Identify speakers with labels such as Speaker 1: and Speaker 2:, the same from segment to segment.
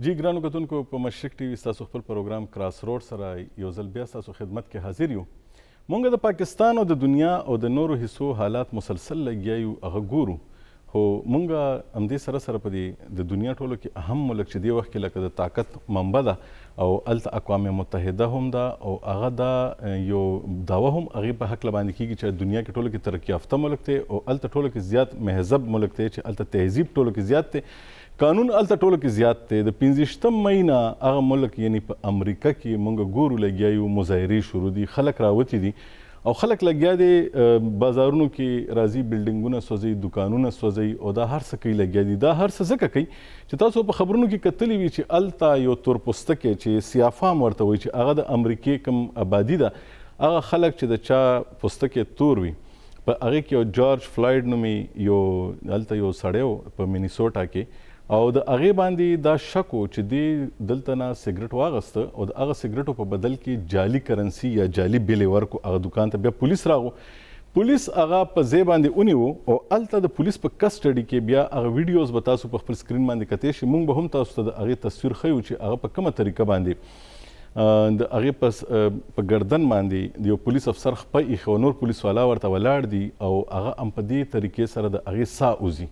Speaker 1: جی ګرانو کتونکو په مشرق ټي وي ستاسو خپل پروګرام کراس روډ سره یو ځل بیا ستاسو خدمت کې حاضر یو. مونږ د پاکستان او د دنیا او د نورو حصو حالات مسلسل لګیا یو هغه ګورو، خو مونږ همدې سره سره په دې د دنیا ټولو کې اهم ملک چې دې وخت کې لکه د طاقت منبع ده او هلته اقوام متحده هم ده او هغه دا یو دعوه هم هغې په هکله باندې کېږي چې دنیا کې ټولو کې ترقي یافته ملک دی او هلته ټولو کې زیات مهذب ملک دی چې هلته تهذیب ټولو کې زیات دی، قانون هلته ټولو کې زیات دی. د 15 مۍ نه هغه ملک یعنی په امریکا کې مونږ ګورو لګیا یو مظاهرې شروع دي، خلک راوتي دي او خلک لګیا دي بازارونو کې راځي، بلډینګونه سوځي، دکانونه سوځي او دا هر څه کوي لګیا دي. دا هر څه ځکه کوي چې تاسو په خبرونو کې کتلی وي چې هلته یو تور پوستکی چې سیافام ورته وایي چې هغه د امریکې کوم آبادي ده، هغه خلک چې د چا پوستکی تور وي په هغې کې یو جارج فلایډ نومي یو هلته یو سړی و په مینیسوټا کې او د هغې باندې دا شک و چې دې دلته نه سګرټ واغسته او د هغه سګرټو په بدل کې جعلي کرنسي یا جعلي بیلې ورکو هغه دکان ته. بیا پولیس راغو، پولیس هغه په ځای باندې ونیو او هلته د پولیس په کسټډي کې بیا هغه ویډیوز به تاسو په خپل سکرین باندې کتلی شئ. موږ به هم تاسو ته د هغې تصویر ښیو چې هغه په کومه طریقه باندې د هغې په ګردن باندې د یو پولیس افسر خپه ایښی او نور پولیس والا ورته ولاړ دي او هغه هم په دې طریقې سره د هغې ساه وځي.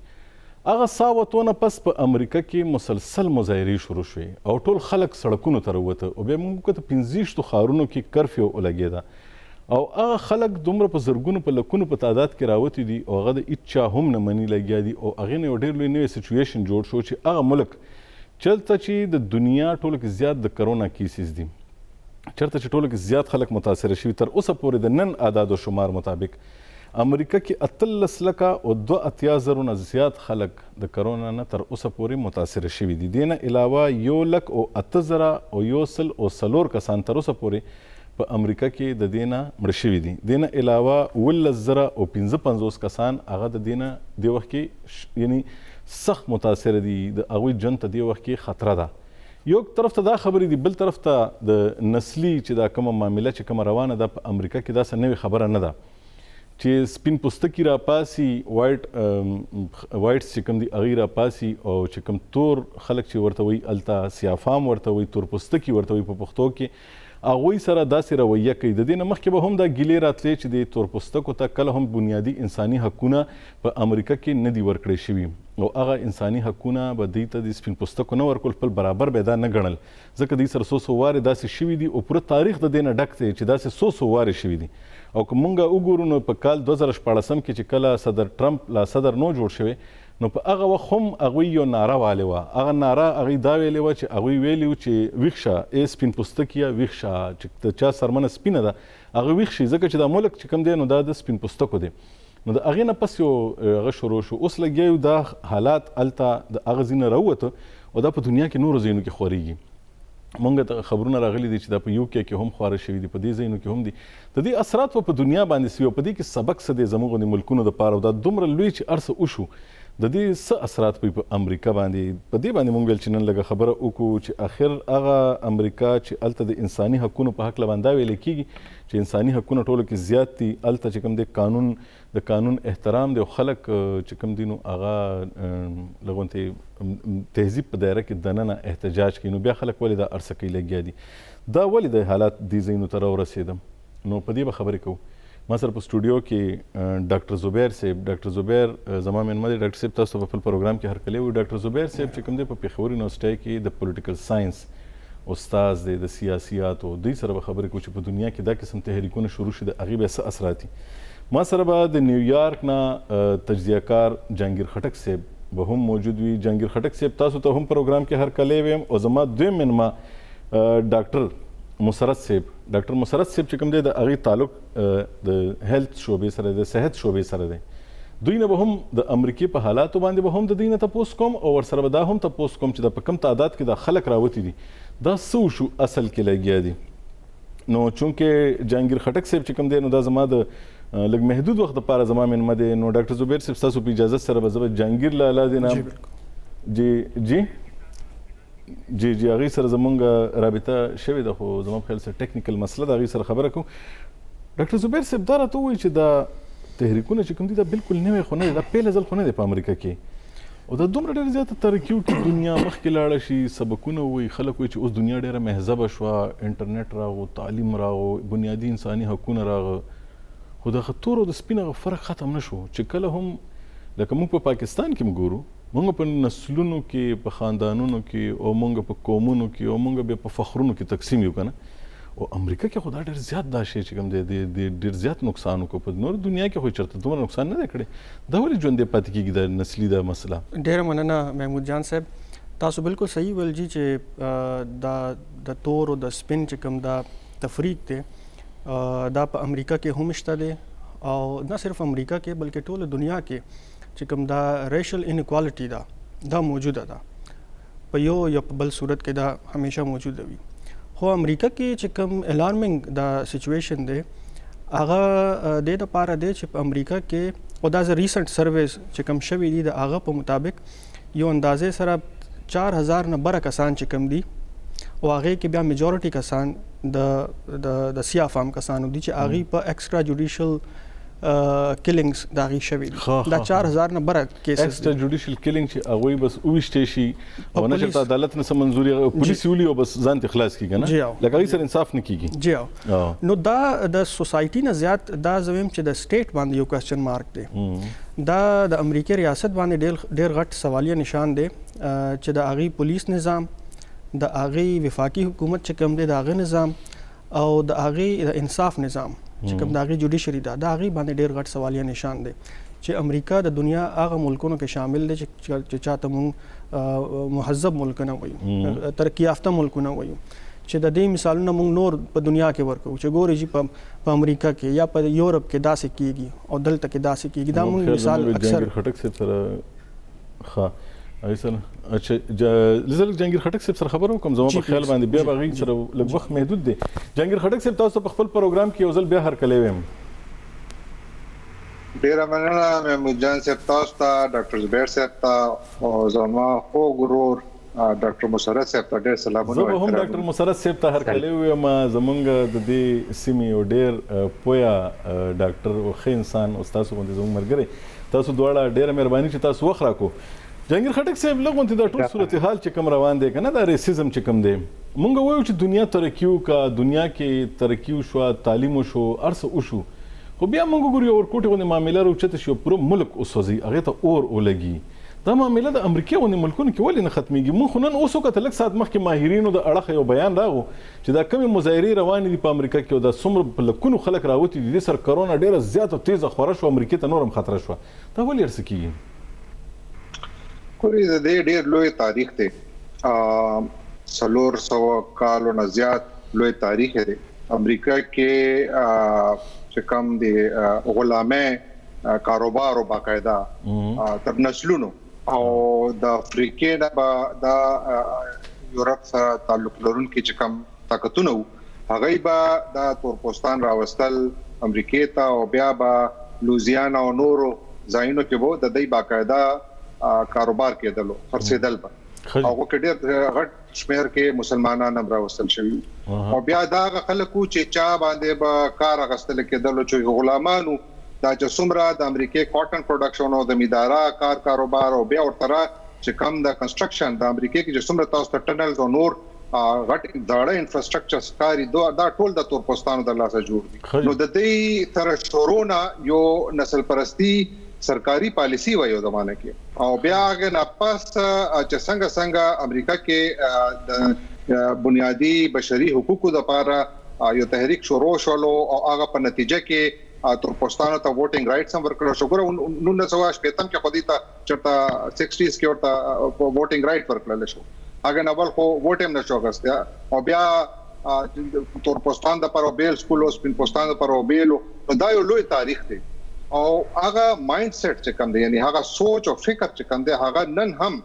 Speaker 1: هغه ساه وتونه پس په امریکا کې مسلسل مظاهرې شروع شوې او ټول خلک سړکونو ته راووته او بیا موږ وکتل 15 ښارونو کې کرفیو ولګېده او هغه خلک دومره په زرګونو په لکونو په تعداد کې راوتي دي او هغه د هېچا هم نه مني لګیا دي او هغې نه یو ډېر لوی نوی سچویشن جوړ شو چې هغه ملک چېرته چې د دنیا ټولو کې زیات د کرونا کیسز دي، چېرته چې ټولو کې زیات خلک متاثره شوي، تر اوسه پورې د نن اعداد و شمار مطابق امریکا کې 18 لکه او 82,000 نه زیات خلک د کرونا نه تر اوسه پورې متاثره شوي دي. دې نه علاوه 1,08,000 او 104 کسان تر اوسه پورې په امریکا کې د دې نه مړه شوي دي. دې نه علاوه 18,000 او 55 کسان هغه د دې نه دې وخت کې یعنی سخت متاثره دي، د هغوی ژوند ته دې وخت کې خطره ده. یو طرف ته دا خبرې دي، بل طرف ته د نسلي چې دا کومه معامله چې کومه روانه ده په امریکا کې داسې نوې خبره نه ده چې سپین پوستکي راپاسي، وایټس چې کوم دي هغوی راپاسي او چې کوم تور خلک چې ورته وایي هلته سیافام ورته وایي، تور پوستکي ورته وایي په پښتو کې، هغوی سره داسې رویه کوي. د دې نه مخکې به هم دا ګیلې راتلې چې د تور پوستکو ته کله هم بنیادي انساني حقونه په امریکا کې نه دي ورکړی شوي او هغه انساني حقونه به دوی ته د سپین پوستکو نه ورکول، خپل برابر به دا نه ګڼل، ځکه دوی سره څو وارې داسې شوي دي او پوره تاریخ د دې نه ډک دی چې داسې څو وارې شوي دي. او که مونږ وګورو نو په کال 2014 کې چې کله صدر ټرمپ لا صدر نو جوړ شوی نو په هغه وخت هم هغوی یو ناره والې وه. هغه ناره هغوی دا ویلې وه چې هغوی ویلي وو چې ویښ شه ای سپین پوستکیه، ویښ شه چې د چا سرمنه سپینه ده هغه ویښ شي، ځکه چې دا ملک چې کوم دی نو دا د سپین پوستکو دی. نو د هغې نه پس یو هغه شروع شو، اوس لګیا یو دا حالات هلته د هغه ځای نه راووته او دا په دنیا کې نورو ځایونو کې خورېږي. مونږ ته خبرونه راغلي دي چې دا په UK کې هم خواره شوي دي، په دې ځایونو کې هم دي. د دې اثرات په دنیا باندې سوي او په دې کې سبق څه دی زموږ د ملکونو دپاره او دا دومره لوی چې هر څه وشو د دې څه اثرات په امریکا باندې. په دې باندې مونږ ویل چې نن لږه خبره وکړو چې آخر هغه امریکا چې هلته د انساني حقونو په هکله باندې دا ویلی کېږي چې انساني حقونه ټولو کې زیات دي، هلته چې کوم دی د قانون احترام دی او خلک چې کوم دي نو هغه لږ غوندې تهذیب په دایره کې دننه احتجاج کوي. نو بیا خلک ولې دا هر څه کوي لګیا دي، دا ولې د حالات دې ځایونو ته راورسېدم نو په دې به خبرې کوو. ما سره په سټوډیو کې ډاکټر زبیر صاحب، ډاکټر زبیر زما مېلمه دی. ډاکټر صاحب تاسو په خپل پروګرام کې هرکلی وي. ډاکټر زبیر صاحب چې کوم دی په پېښور یونیورسټۍ کې د پولیټیکل ساینس استاد دی، د سیاسیاتو. دوی سره به خبرې کوو چې په دنیا کې دا قسم تحریکونه شروع شي د هغې به څه اثرات دي. ما سره به د نیویارک نه تجزیه کار جهانګیر خټک صاحب به هم موجود وي. جهانګیر خټک صاحب تاسو ته هم پروګرام کې هرکلی ویم او زما دویم مېلمه ډاکټر مسرت صاحب. ډاکټر مسرت صاحب چې کوم دی د هغې تعلق د هیلث شعبې سره دی، صحت شعبې سره دی. دوی نه به هم د امریکې په حالاتو باندې به هم د دوی نه تپوس کوم او ورسره به دا هم تپوس کوم چې دا په کم تعداد کې دا خلک راوتي دي، دا څه وشو اصل کې لګیا دي. نو چونکې جهانګیر خټک صاحب چې کوم دی نو دا زما د لږ محدود وخت دپاره زما مېلمه دی. نو ډاکټر زبیر صاحب ستاسو په اجازت سره به زه به جهانګیر لالا دی نه جی هغې سره زمونږ رابطه شوې ده، خو زما په خیال سره ټیکنیکل مسله ده، هغې سره خبره کوو. ډاکټر زبیر صاحب دا راته ووایي چې دا تحریکونه چې کوم دي دا بلکل نوی خو نه دی، دا پیله ځل خو نه دی په امریکا کې. او دا دومره ډېر زیاته ترقي وکړي دنیا مخکې لاړه شي سبقونه ووایي خلک وایي چې اوس دنیا ډېره مهذبه شوه انټرنیټ راغو تعلیم راغو بنیادي انساني حقونه راغه خو دغه تور او د سپین هغه فرق ختم نه شو چې کله هم لکه موږ په پاکستان کې ګورو موږ په نسلونو کې په خاندانونو کې او موږ په قومونو کې او موږ بیا په فخرونو کې تقسیم یو کنه او امریکا کې خو دا ډېر زیات دا شی چې کوم دی ډېر زیات نقصان وکړو په نور دنیا کې خو چېرته دومره نقصان نه دی کړی دا ولې ژوندی پاتې کېږي دا نسلي دا مسله
Speaker 2: ډېره مننه محمود جان صاحب تاسو بالکل صحیح ویل جي چې د تور او د سپین چې کوم دا تفریق دی دا په امریکا کې هم شته دی او نه صرف امریکا کې بلکې ټوله دنیا کې چې کوم دا ریشل انکوالټي دا موجوده ده په یو یا په بل صورت کې دا همیشه موجوده وي خو امریکا کې چې کوم الارمنګ دا سچویشن دی هغه د لپاره دی چې په امریکا کې او دا ز ریسنت سرویس چې کوم شوی دی د هغه په مطابق یو اندازې سره 4000 نه بره کسان چې کوم دي او هغه کې بیا میجورټي کسان د سیاه فام کسانو دي چې هغه په ایکسترا جوډیشل کلینګز دا غي شوی دا 4000 نه بره کیسز
Speaker 1: ایکسترا جوډیشل کلینګ چې هغه بس اوښته شي او نه چې عدالت نه منظوري پولیس ولي او بس ځان ته خلاص کیږي نه لکه هیڅ انصاف نه کیږي
Speaker 2: جی نو دا د سوسایټي نه زیات دا زویم چې د سټیټ باندې یو کوېسچن مارک دی دا د امریکای ریاست باندې ډېر غټ سوالیه نشان دی چې د اغي پولیس نظام د اغي وفاقي حکومت چې کوم دی د اغي نظام او د اغي انصاف نظام چې کوم د اغي جوډیشري دا اغي باندې ډېر غټ سوالیه نشان دی چې امریکا د دنیا هغه ملکونو کې شامل دی چې چاته مونږ مهذب ملکونه وایو ترقی یافته ملکونه وایو چې د دې مثالونه مونږ نور په دنیا کې ورکو چې ګوري چې په امریکا کې یا په یورپ کې داسې کیږي او دلته کې داسې کیږي دا مونږ مثال اکثر
Speaker 1: خټک صاحب سره ښه ایسن اچھا لزل جهانگیر خټک صاحب سره خبرو کوم زما په خیال باندې بیا بغیر سره لږ وخت محدود دی جهانگیر خټک صاحب تاسو په خپل پروګرام کې یو ځل بیا هر کله ویم
Speaker 3: ډیر مننه محمود جان صاحب تاسو ته ډاکټر زبیر صاحب ته او زما خو ګرور ډاکټر مسرت صاحب ته ډیر سلامونه
Speaker 1: وایم هم ډاکټر مسرت صاحب ته هر کله ویم زمونږ د دې سیمې او ډیر پویا ډاکټر او ښه انسان او تاسو باندې زموږ مرګره تاسو دواړه ډیره مهرباني چې تاسو وخت راکو جهانگیر خټک صاحب لغونته دا ټول صورتحال چې کوم روان دی کنه دا ریسیزم چې کوم دی مونږ وایو چې دنیا ترقی کا دنیا کې ترقی شو تعلیم شو ارس وشو خو بیا مونږ ګورو ورکوټه غو معاملې راوچته شو پر ملک اوسوځي هغه ته اور ولګي دا معاملې د امریکا ونې ملکونو کې ولې نه ختميږي مونږ خو نن اوسو کته لک سات مخکې ماهرینو د اړه یو بیان راغو چې دا کمی مظاهرې روانې دي په امریکا کې او دا څومره په لکونو خلک راوتی دي سر کرونا ډیره زیاته تیزه خوره شو امریکا ته نورم خطر شو دا ولې ارس کیږي
Speaker 3: کوي د دې ډېر لوی تاریخ دی سلور سو کالو نه زیات لوی تاریخ دی امریکا کې چې کوم دی غلامه کاروبار او باقاعده تر نسلونو او د افریقې د یورپ سره تعلق لرونکي چې کوم طاقتونه هغه به د تورپوستان راوستل امریکې ته او بیا به لوزیانا او نورو ځایونو کې وو د دې باقاعده کاروبار کېدلو خرڅېدل به هغه کې ډېر غټ شمیر کې مسلمانان هم راوستل شوي او بیا دا خلکو چې چا باندې به کار غستل کېدلو چې غلامانو دا چې څومره د امریکای کاټن پروډکشن او د میدارا کاروبار او بیا ورته چې کوم د کنسټرکشن د امریکای کې چې څومره تاسو ته ټنلز او نور غټ داړه انفراستراکچر سکاري دا ټول د تورپوستانو د لاسه جوړ دي نو د دې تر شورونا یو نسل پرستی سرکاري پالیسی وایو زمانه کې او بیا هغه ناپاس چې څنګه امریکا کې د بنیادی بشري حقوقو لپاره یو تحریک شروع شولو او هغه په نتیجه کې تورپوستانو ته ووټینګ رائټس هم ورکړل شو ګوره 1918 کې خو دې ته چرته 60s کې ورته ووټینګ رائټ ورکړل شو هغه نوبل خو ووټ هم نشو غوښتیا او بیا تورپوستان د پر بیل سکول او سپین پوستان د پر بیل دا یو لوی تاریخ دی او هغه مایند سیټ چې کوم دی یعنی هغه سوچ او فکر چې کوم دی هغه نن هم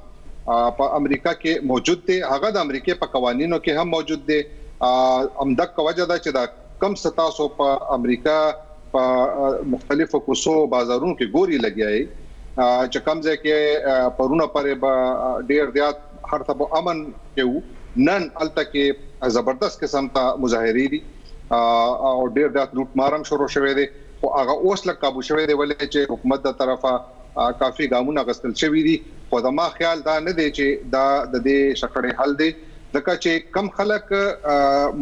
Speaker 3: په امریکا کې موجود دی هغه د امریکای په قوانینو کې هم موجود دی امدک وجه دا چې دا کم ستاسو په امریکا په مختلفو کوڅو بازارونو کې ګوري لګیاي چې کوم ځای کې پرونه پرې به ډیر زیات هر څه امن کې نن الته کې زبردست قسم ته مظاهرې دي او ډیر زیات لوټ مارم شروع شوه دي او هغه اوس لکه قابو شوه دی ولې چې حکومت د طرفه کافي ګامونه غستل شوی دي خو دا ما خیال دا نه دی چې دا د دې شخړې حل دی ځکه چې کم خلک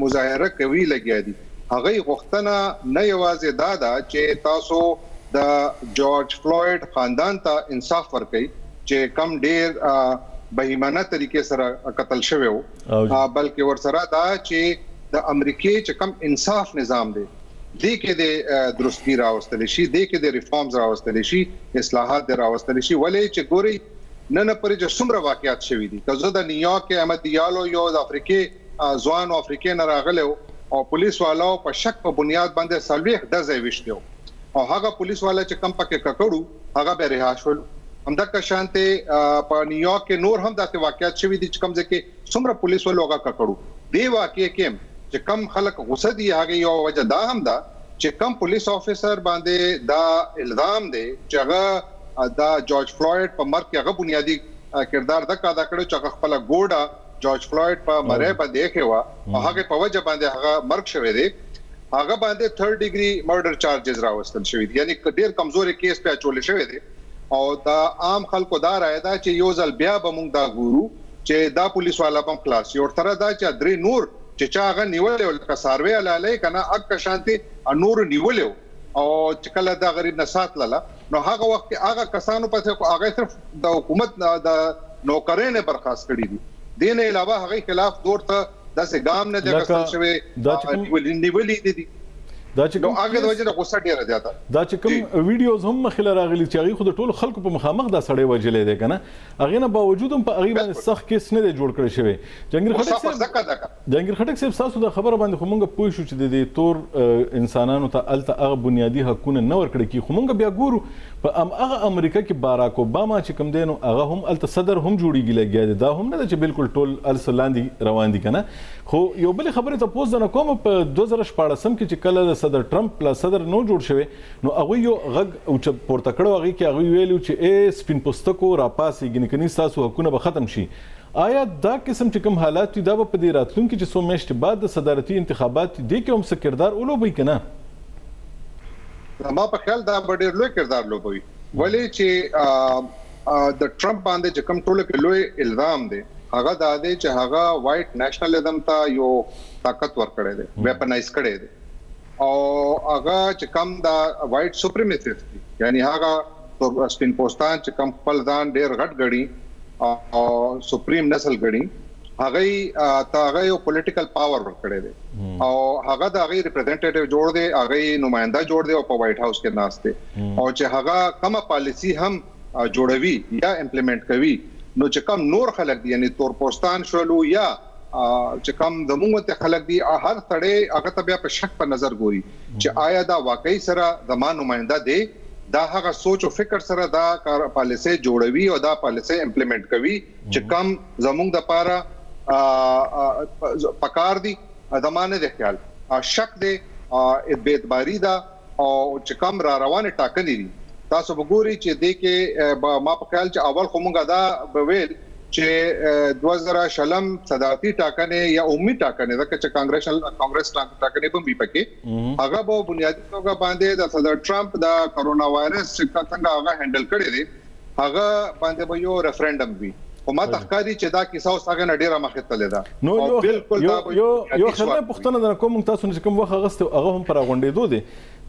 Speaker 3: مظاهره کوي لګیا دي هغه غوښتنه نه یوازې دا ده چې تاسو د جورج فلوید خاندان ته انصاف ورکړي چې کم ډیر بهیمانه طریقې سره قتل شوی وو بلکې ورسره دا چې د امریکای چې کم انصاف نظام دی دې کې د درستګي راوستل شي دې کې د ریفارمز راوستل شي اصلاحات راوستل شي ولې چې ګوري نن پرې چې څومره واقعیات شوي دي که زه د نیویارک کې احمد دیالو یو د افریقي ځوان افریقي نه راغلی او پولیس والو په شک په بنیاد باندې سلويخ د ځای وشتو او هغه پولیس والا چې کم پکې ککړو هغه به رها شول همدغه شانته په نیویارک کې نور هم داسې واقعیات شوي دي چې کم ځکه څومره پولیس والو هغه ککړو دی واقعي کې چې کم خلک غوسه دي هغه یو وجه دا هم ده چې کم پولیس افیسر باندې دا الزام دی چې هغه دا جورج فلوید په مرګ کې هغه بنیادی کردار د ادا کړو چې هغه خپل ګوډه جورج فلوید په مړی باندې خوا او هغه په وجه باندې هغه مرګ شوی دی هغه باندې 3rd ډیګري مرډر چارجز راوستل شوی دي یعنی ډیر کمزوري کیس په چول شوی دی او دا عام خلکو دا راي دا چې یو ځل بیا به موږ دا ګورو چې دا پولیس والا په کلاس یو تر دا چې درې نور چې چا هغه نیولې ولکه سروي لاله کنه اک شانتي نور نیولې او چې کله دا غریب نسات لاله نو هغه وخت هغه کسانو په هغه صرف د حکومت د نوکرانه برخاست کړی دي دین علاوه هغه خلاف دور ته داسې ګام نه د کسان شوی نیولې دي
Speaker 1: دا چې کوم
Speaker 3: هغه د وجه د غوسه ډیره زیاته
Speaker 1: دا چې کوم ویډیوز هم مخله راغلي چې هغه خود ټول خلکو په مخامخ دا سړی وجلې دي کنه هغه نه باوجود هم په هغه باندې سخت کیس نه دی جوړ کړی شوی جنگیر خټک صاحب تاسو د خبره باندې خو مونږ پوه شو چې د تور انسانانو ته الته هغه بنیادی حقونه نه ورکړي کی خو مونږ بیا ګورو په هغه امریکا کې باراک اوباما چې کوم دینو هغه هم الته صدر هم جوړیږي لګیا دا هم نه چې بالکل ټول السلاندي روان دي کنه خو یو بل خبره ته پوز نه کوم په 2014 کې چې کله صدر ټرمپ لا صدر نو جوړ شوی نو هغه یو غږ او چې پورته کړو هغه کې هغه ویلو چې سپین پوستکو راپاسي ګنکني تاسو حقونه به ختم شي آیا دا قسم چې کوم حالات دا په دې راتلونکي چې سو میاشتې بعد د صدارتي انتخابات دي کې هم څه کردار ولوبي کنه
Speaker 3: ما په خیال دا ډېر لوی کردار لوبوي ولې چې د ټرمپ باندې چې کوم ټول کې لوی الزام دی هغه دا دی چې هغه وایټ نېشنلزم ته یو طاقت ورکړی دی ویپنایز کړی دی او هغه چې کوم دا وایټ سپریمیسیست دي یعنی هغه سپین پوستان چې کوم خپل ځان ډېر غټ غړي او سپریم نسل غړي هغه یو پولیټیکل پاور ورکړی دی او هغه د هغه ریپرزینټیټیو جوړ دی هغه نمائنده جوړ دی او په وایټ هاوس کې ناشته او چې هغه کومه پالیسی هم جوړوي یا امپلیمنٹ کوي نو چې کوم نور خلک دي یعنی تور پوستان شولو یا چې کوم د موږ ته خلک دي هر ثړې هغه ته بیا په شک په نظر ګوري چې آیا دا واقعي سره د ما نمائنده دی دا هغه سوچ او فکر سره دا کار پالیسي جوړوي او دا پالیسي امپلیمنٹ کوي چې کوم زموږ د پاره پکار دي دمانه د خیال شک دی اعتباری دا او چې کوم را روانه ټاکنې دي تاسو وګورئ چې د کې ما په خیال چې اول کومه دا بویل چې 2000 صدارتي ټاکنې یا عمومي ټاکنې دا چې کانګرس ټاکنې په پکې هغه به بنیادی توګه باندې د صدر ټرمپ دا کرونا وایرس څنګه هغه هندل کړی دی هغه باندې به یو ریفرندم وي او ما تخکاری چې دا کیسه اوس هغه ډیره مخه تللی دا
Speaker 1: نو بالکل دا یو خبره پښتنه در کوم تاسو چې کوم وخت غسته هغه هم پر غونډې دوه دي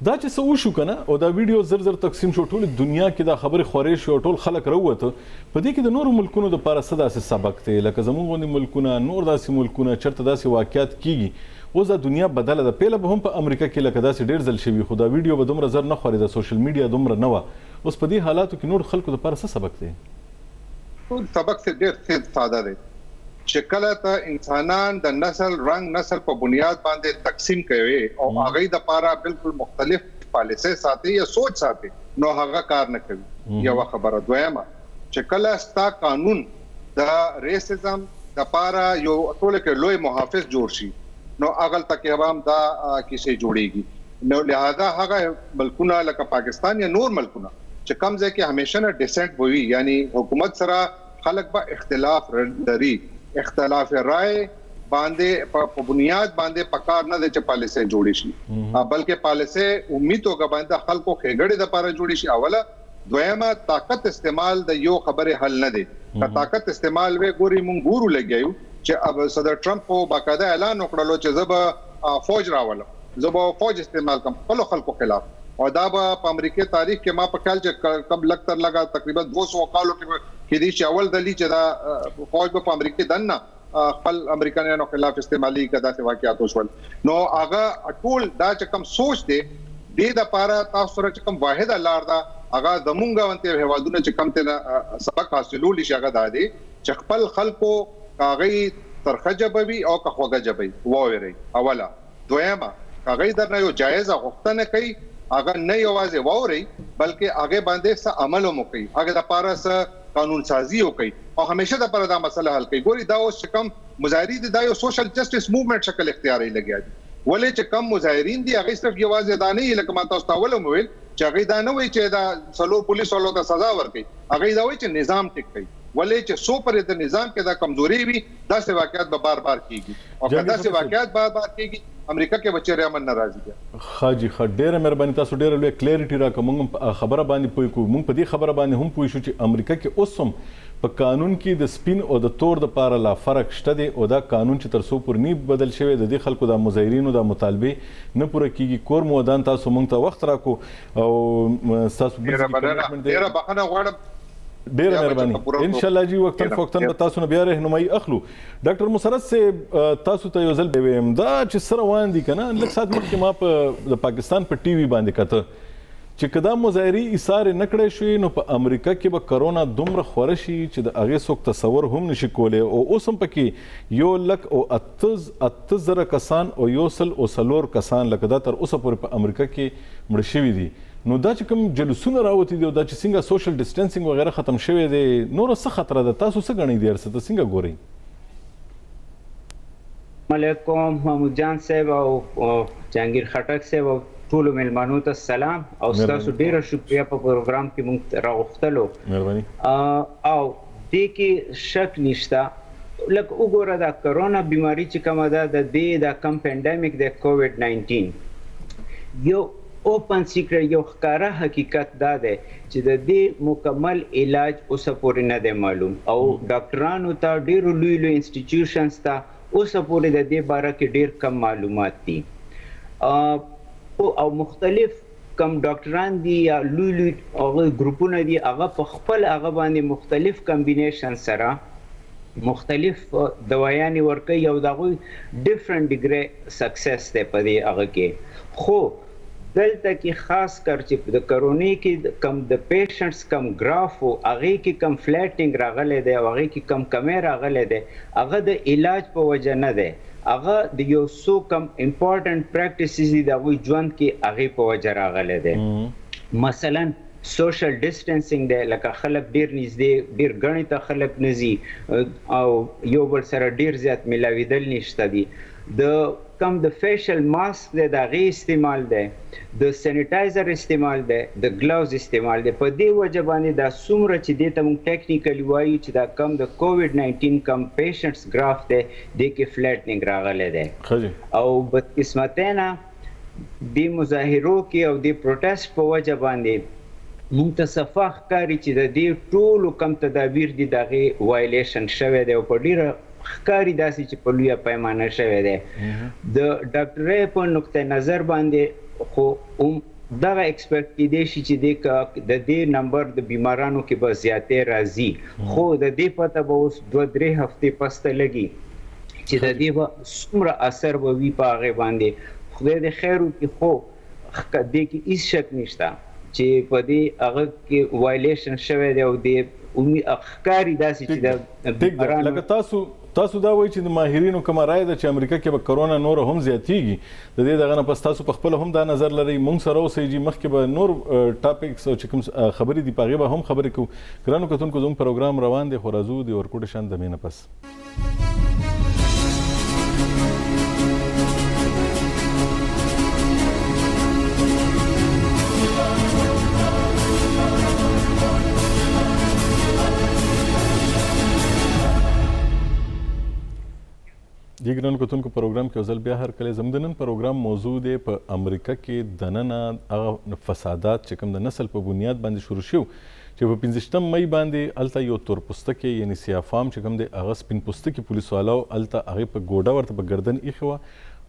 Speaker 1: دا چې څه وشو کنه او دا ویډیو زر تقسیم شو ټول دنیا کې دا خبره خوري شو ټول خلک راوته په دې کې د نورو ملکونو د لپاره څه داسې سبق دی لکه زموږ غونډې ملکونه نور داسې ملکونه چرته داسې واقعیت کیږي اوس د دنیا بدله ده پیله به هم په امریکا کې لکه داسې ډیر ځل شوی خو دا ویډیو به دومره زر نه خوري د سوشل میډیا دومره نه و اوس په دې حالاتو کې نور خلکو د لپاره څه سبق دی
Speaker 3: سبق څه ډیر ساده دی چې کله ته انسانان د نسل په بنیاد باندې تقسیم کوي او هغه د لپاره بالکل مختلف پالیسي ساتي یا سوچ ساتي نو هغه کار نه کوي یو خبره دویمه چې کله ستا قانون د ریسیزم د لپاره یو ټول کې لوی محافظ جوړ شي نو اغل تک هم دا کیسه جوړيږي نو لہذا هغه ملکونه لکه پاکستان یا نور ملکونه چې کم ځای کې همیشه نه ډیسنټ وي یعنی حکومت سره خلک به اختلاف لري اختلاف رائے باندې په بنیاد باندې پکار نه د چې پالیسي جوړی شي بلکې پالیسي امید او غبانده خلکو خېګړې د لپاره جوړی شي اوله دویمه طاقت استعمال د یو خبره حل نه دی که طاقت استعمال وی ګوري مونږ ګورو لګیو چې اب صدر ټرمپ په باقاعده اعلان وکړلو چې زب فوج راولم زب فوج استعمال کوم په خلکو خلاف او دا په امریکای تاریخ کې ما په خیال چې کم لګتر لگا تقریبا 200 کالو کې دي چې اول دلی چې دا فوج په امریکای دنه خپل امریکایانو خلاف استعمالي کدا څه واقعیات وشول نو هغه ټول دا چې کوم سوچ دی د لپاره تاسو سره چې کوم واحد لار دا هغه د مونږه ونته هوادونه چې کوم ته سبق حاصلول شي هغه دا دی چې خپل خلکو کاغی ترخجبوي او کخوګه جبوي ووري اوله دویمه کاغی درنه یو جایزه غوښتنه کوي هغه نه یوازې ووري بلکې هغه باندې څه عمل هم کوي هغه د لپاره څه قانون سازي وکړي او همیشه د لپاره دا مسله حل کوي ګوري دا اوس کوم مظاهری دا یو سوشل جسټس موومېنټ شکل اختیاري لګیا دي ولې چې کم مظاهرین دي هغه صرف یوازې دا نه لکه ما تاسو ته ولوم ویل چې هغه دا نه وایي چې دا سلو پولیس والو ته سزا ورکړي هغه دا وایي چې نظام ټیک کړي ولې چې سو پر د نظام کې دا کمزوري وي دا څه واقعیت به بار بار کیږي او کدا څه واقعیت بار بار کیږي امریکا کې بچی رحمان ناراضي دي
Speaker 1: خاجي ډېره مهرباني تاسو ډېره لوی کلیریټي راکوم خبره باندې پوي کو مونږ په دې خبره باندې هم پوي شو چې امریکا کې اوسم په قانون کې د سپین او د تور د پاره لا فرق شته دی او دا قانون چې تر څو پر نی بدل شوی د دې خلکو د مظاهرینو د مطالبه نه پوره کیږي کور مودان تاسو مونږ ته وخت راکو او تاسو
Speaker 3: ډېره بخنه غواړم
Speaker 1: ډېر مهرباني ان شاء الله جی وختن به تاسو نه بیا رهنمایي اخلو ډاکټر مسرت سے تاسو ته یو ځل ویم دا چې سره وان دي کنه لکه سات مخکې ما په د پاکستان په ټي وي باندې کته چې کدا مظاهري ایثار نکړې شوې نو په امریکا کې به کرونا دومره خوره شي چې د هغې څوک تصور هم نشي کولی او اوس هم پکې 1,08,000 کسان او 1,4 کسان لکه دا تر اوسه پورې په امریکا کې مړه شوي دي نو دا چې کوم جلوسونه راوتي دي او دا چې څنګه سوشل ډسټنسینګ وغیره ختم شوی دی نور څه خطر ده تاسو څه ګڼئ دي ارڅه ته څنګه ګورئ
Speaker 4: علیکم محمود جان صاحب او جهانگیر خټک صاحب او ټولو مېلمنو ته سلام او ستاسو ډیره شکریا په پروګرام کې موږ راغوښتلو
Speaker 1: مهرباني
Speaker 4: او دې کې شک نشته لکه وګوره دا کرونا بیماری چې کومه ده د دې دا کم پینډیمک د کووډ 19 یو اوپن سیکرټ یو ښکاره حقیقت دا دی چې د دې مکمل علاج اوسه پورې نه دی معلوم او ډاکټرانو ته ډیرو لوی لوی انسټیټیوشنز ته اوسه پورې د دې باره کې ډیر کم معلومات دي او مختلف کم ډاکټران دي یا لوی لوی هغه ګروپونه دي هغه په خپل هغه باندې مختلف کمبینیشن سره مختلف دوايانې ورکوي او دغه ډیفرنٹ ډیګري سکسس دی په دې هغه کې خو دلته کې خاص کر چې د کرونا کې کم د پیشنټس کم ګراف او هغه کې کم فلیټینګ راغلی دی او هغه کې کم کمی راغلی دی هغه د علاج په وجه نه دی هغه د یو څو کم امپورټنٹ پریکټیسز دي د هغوی ژوند کې هغې په وجه راغلی دی مثلا سوشل ډسټنسینګ دی لکه خلک ډیر نږدې ډیر ګڼې ته خلک نه ځي او یو بل سره ډیر زیات میلاویدل نشته دي د کم د فیشل ماسک دی د هغې استعمال دی د سینیټایزر استعمال دی د ګلوز استعمال دی په دې وجه باندې دا څومره چې دې ته موږ ټیکنیکلی وایو چې دا کم د کووډ 19 کم پیشنټس ګراف دی دې کې فلیټنینګ راغلی دی او بدقسمتۍ نه دې مظاهرو کې او دې پروټیسټ په وجه باندې موږ ته صفا ښکاري چې د دې ټولو کم تدابیر دي د هغې وایلیشن شوی دی او په ډیره ښکاري داسې چې په لویه پیمانه شوی دی د ډاکټرۍ په نقطه نظر باندې خو دغه ایکسپیکټ کیدی شي چې د دې نمبر د بیمارانو کې به زیاتې راځي خو د دې پته به اوس 2-3 هفتې پسته لګي چې د دې به څومره اثر به وي په هغې باندې خدای دې خیر وکړي خو دې کې هېڅ شک نشته چې په دې هغه کې وایلیشن شوی دی او دې ښکاري داسې چې
Speaker 1: لکه تاسو دا وایي چې د ماهرینو کومه رایه ده چې امریکا کې به کرونا نور هم زیاتیږي د دې دغه نه پس تاسو په خپله هم دا نظر لرئ موږ سره اوسئ چې مخکې به نور ټاپکس او چې کوم خبرې دي په هغې به هم خبرې کوو ګرانو کتونکو زموږ پروګرام روان دی خو راځو د ورکوټ شان دمې نه پس د ګرانو کتونکو پروګرام کې ځل بیا هر کله زموږ د نن پروګرام موضوع دی په امریکا کې دننه هغه فسادات چې کوم د نسل په بنیاد باندې شروع شو چې په 15 مئی باندې الته یو تور پوستکی یعنی سیافام چې کوم دی هغه سپین پوستکی پولیس والو الته هغه په ګوډه ورته په ګردن ایښی وه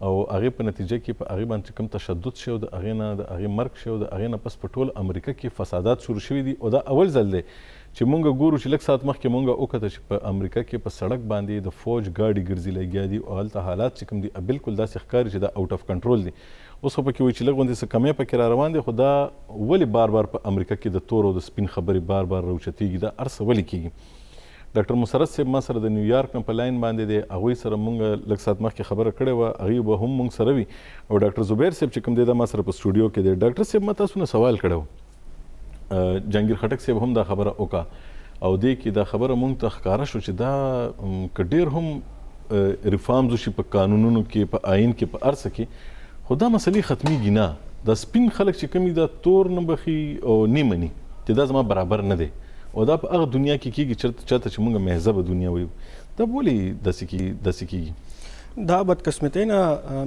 Speaker 1: او هغې په نتیجه کې په هغې باندې کوم تشدد شو د هغې نه د هغې مرګ شو د هغې نه پس په ټول امریکا کې فسادات شروع شوي دي او دا اول ځل دی چې مونږ ګورو چې لږ ساعت مخکې مونږ وکته چې په امریکا کې په سړک باندې د فوج ګاډي ګرځي لګیا دي او هلته حالات چې کوم دي بالکل داسې ښکاري چې دا آوټ اف کنټرول دي. اوس خو پکې وایي چې لږ غوندې څه کمی پکې را روان دی خو دا ولې بار بار په امریکا کې د تور او د سپین خبرې بار بار راوچتېږي دا هر څه ولې کېږي؟ ډاکټر مسرت صاحب ما سره د نیویارک نه په لاین باندې دی هغوی سره مونږ لږ ساعت مخکې خبره کړې وه هغوی به هم مونږ سره وي او ډاکټر زبیر صاحب چې کوم دی دا ما سره په سټوډیو کې دی. ډاکټر صاحب ما تاسو نه سوال کړی و جهانګیر خټک صاحب هم دا خبره وکړه او دې کې دا خبره مونږ ته ښکاره شو چې دا که ډېر هم ریفارمز وشي په قانونونو کې په آئین کې په هر څه کې خو دا مسلې ختمیږي نه. دا سپین خلک چې کوم دي دا تور نه بخي او نه مني چې دا زما برابر نه دی او دا په هغه دنیا کې کېږي چېرته چې مونږ مهذبه دنیا وایو دا ولې داسې کېږي؟
Speaker 2: دا بدقسمتۍ نه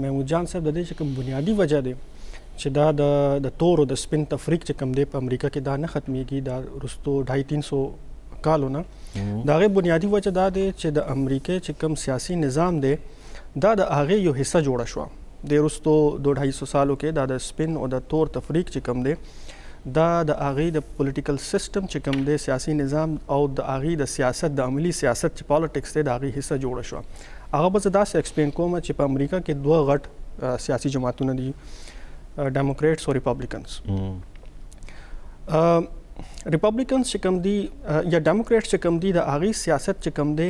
Speaker 2: محمود جان صاحب د دې چې کوم بنیادي وجه دی چې دا د تور او د سپین تفریق چې کوم دی په امریکا کې دا نه ختمیږي دا وروستو 250-300 کالو نه د هغې بنیادي وجه دا دی چې د امریکې چې کوم سیاسي نظام دی دا د هغې یو حصه جوړه شوه د وروستو 200-250 سالو کې دا د سپین او د تور تفریق چې کوم دی دا د هغې د پولیټیکل سیسټم چې کوم دی سیاسي نظام او د هغې د سیاست د عملي سیاست چې پالیټکس دی د هغې حصه جوړه شوه. هغه به زه داسې ایکسپلین کوم چې په امریکا کې دوه غټ سیاسي جماعتونه دي ډیموکریټس او ریپبلیکنز. ریپبلیکنز چې کوم دي یا ډیموکریټس چې کوم دي د هغې سیاست چې کوم دی